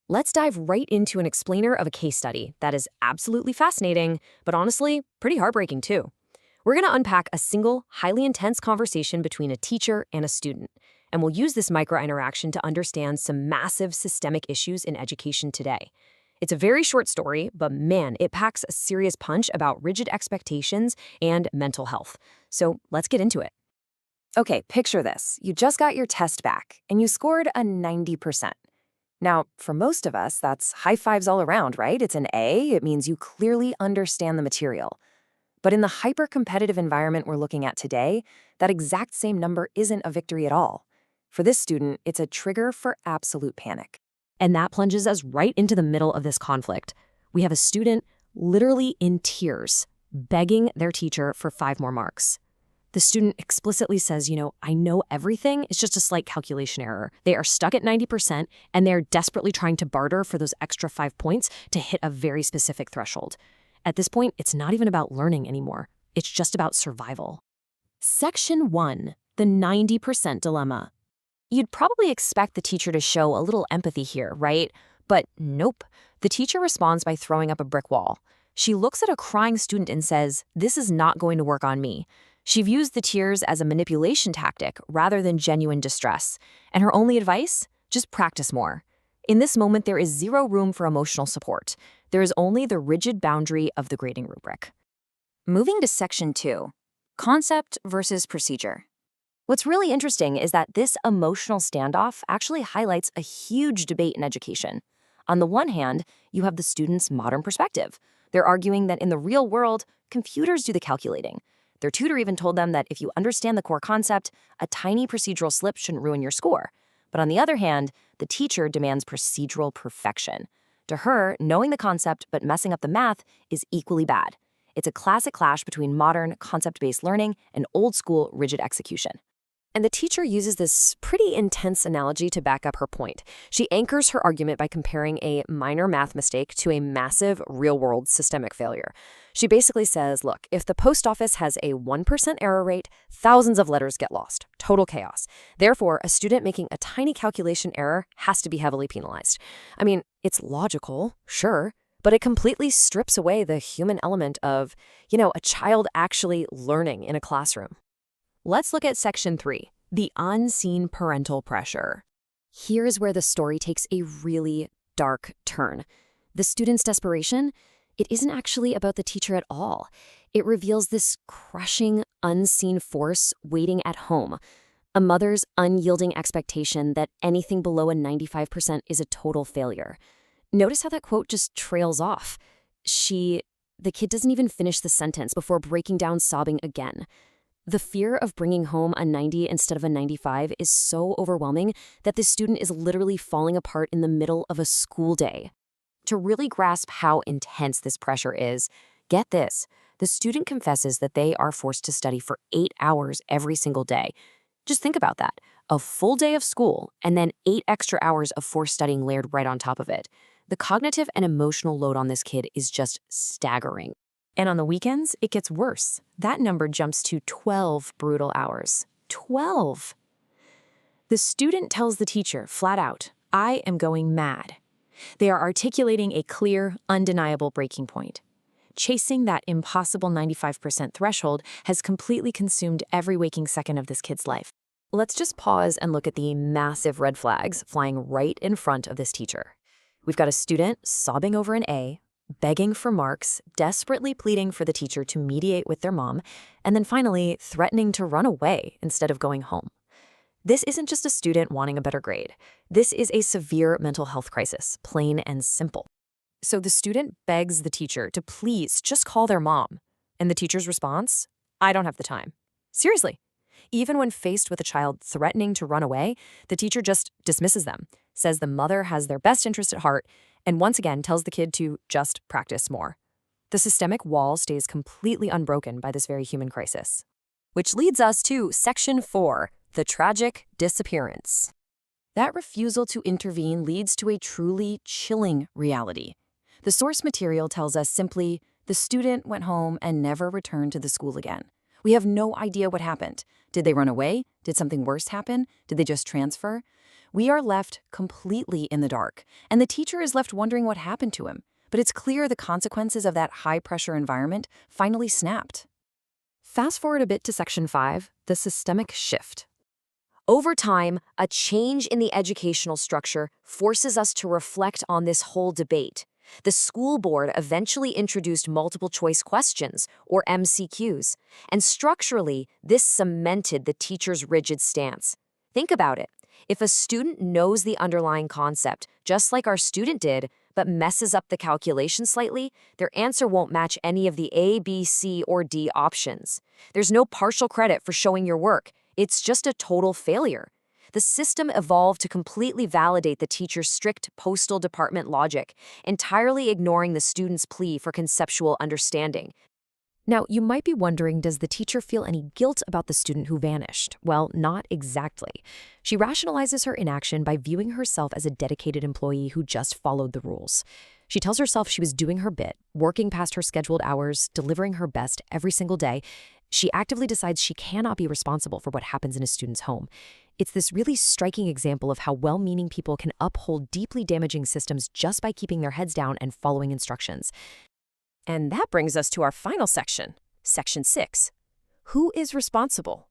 Let's dive right into an explainer of a case study that is absolutely fascinating, but honestly, pretty heartbreaking too. We're going to unpack a single, highly intense conversation between a teacher and a student, and we'll use this micro interaction to understand some massive systemic issues in education today. It's a very short story, but man, it packs a serious punch about rigid expectations and mental health. So let's get into it. Okay, picture this. You just got your test back, and you scored a 90%. Now, for most of us, that's high fives all around, right? It's an A. It means you clearly understand the material. But in the hyper-competitive environment we're looking at today, that exact same number isn't a victory at all. For this student, it's a trigger for absolute panic. And that plunges us right into the middle of this conflict. We have a student literally in tears, begging their teacher for 5 more marks. The student explicitly says, I know everything, it's just a slight calculation error. They are stuck at 90%, and they're desperately trying to barter for those extra 5 points to hit a very specific threshold. At this point, it's not even about learning anymore. It's just about survival. Section 1, the 90% dilemma. You'd probably expect the teacher to show a little empathy here, right? But nope. The teacher responds by throwing up a brick wall. She looks at a crying student and says, "This is not going to work on me." She views the tears as a manipulation tactic rather than genuine distress. And her only advice? Just practice more. In this moment, there is zero room for emotional support. There is only the rigid boundary of the grading rubric. Moving to Section 2, concept versus procedure. What's really interesting is that this emotional standoff actually highlights a huge debate in education. On the one hand, you have the student's modern perspective. They're arguing that in the real world, computers do the calculating. Their tutor even told them that if you understand the core concept, a tiny procedural slip shouldn't ruin your score. But on the other hand, the teacher demands procedural perfection. To her, knowing the concept but messing up the math is equally bad. It's a classic clash between modern, concept-based learning and old-school, rigid execution. And the teacher uses this pretty intense analogy to back up her point. She anchors her argument by comparing a minor math mistake to a massive real-world systemic failure. She basically says, look, if the post office has a 1% error rate, thousands of letters get lost. Total chaos. Therefore, a student making a tiny calculation error has to be heavily penalized. I mean, it's logical, sure, but it completely strips away the human element of, a child actually learning in a classroom. Let's look at Section 3, the unseen parental pressure. Here's where the story takes a really dark turn. The student's desperation, it isn't actually about the teacher at all. It reveals this crushing, unseen force waiting at home. A mother's unyielding expectation that anything below a 95% is a total failure. Notice how that quote just trails off. The kid doesn't even finish the sentence before breaking down sobbing again. The fear of bringing home a 90 instead of a 95 is so overwhelming that the student is literally falling apart in the middle of a school day. To really grasp how intense this pressure is, get this. The student confesses that they are forced to study for 8 hours every single day. Just think about that. A full day of school and then 8 extra hours of forced studying layered right on top of it. The cognitive and emotional load on this kid is just staggering. And on the weekends, it gets worse. That number jumps to 12 brutal hours. 12! The student tells the teacher, flat out, "I am going mad." They are articulating a clear, undeniable breaking point. Chasing that impossible 95% threshold has completely consumed every waking second of this kid's life. Let's just pause and look at the massive red flags flying right in front of this teacher. We've got a student sobbing over an A, begging for marks, desperately pleading for the teacher to mediate with their mom, and then finally threatening to run away instead of going home. This isn't just a student wanting a better grade. This is a severe mental health crisis, plain and simple. So the student begs the teacher to please just call their mom. And the teacher's response? "I don't have the time." Seriously. Even when faced with a child threatening to run away, the teacher just dismisses them, says the mother has their best interest at heart, and once again tells the kid to just practice more. The systemic wall stays completely unbroken by this very human crisis. Which leads us to Section 4, the tragic disappearance. That refusal to intervene leads to a truly chilling reality. The source material tells us simply, the student went home and never returned to the school again. We have no idea what happened. Did they run away? Did something worse happen? Did they just transfer? We are left completely in the dark, and the teacher is left wondering what happened to him. But it's clear the consequences of that high-pressure environment finally snapped. Fast forward a bit to Section 5, the systemic shift. Over time, a change in the educational structure forces us to reflect on this whole debate. The school board eventually introduced multiple choice questions, or MCQs, and structurally, this cemented the teacher's rigid stance. Think about it. If a student knows the underlying concept, just like our student did, but messes up the calculation slightly, their answer won't match any of the A, B, C, or D options. There's no partial credit for showing your work. It's just a total failure. The system evolved to completely validate the teacher's strict postal department logic, entirely ignoring the student's plea for conceptual understanding. Now, you might be wondering, does the teacher feel any guilt about the student who vanished? Well, not exactly. She rationalizes her inaction by viewing herself as a dedicated employee who just followed the rules. She tells herself she was doing her bit, working past her scheduled hours, delivering her best every single day. She actively decides she cannot be responsible for what happens in a student's home. It's this really striking example of how well-meaning people can uphold deeply damaging systems just by keeping their heads down and following instructions. And that brings us to our final section, Section 6. Who is responsible?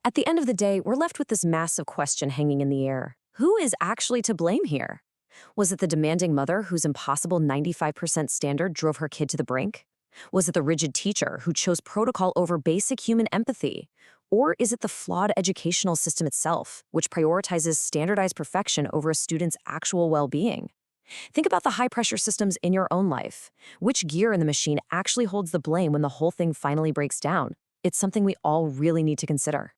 At the end of the day, we're left with this massive question hanging in the air. Who is actually to blame here? Was it the demanding mother whose impossible 95% standard drove her kid to the brink? Was it the rigid teacher who chose protocol over basic human empathy? Or is it the flawed educational system itself, which prioritizes standardized perfection over a student's actual well-being? Think about the high-pressure systems in your own life. Which gear in the machine actually holds the blame when the whole thing finally breaks down? It's something we all really need to consider.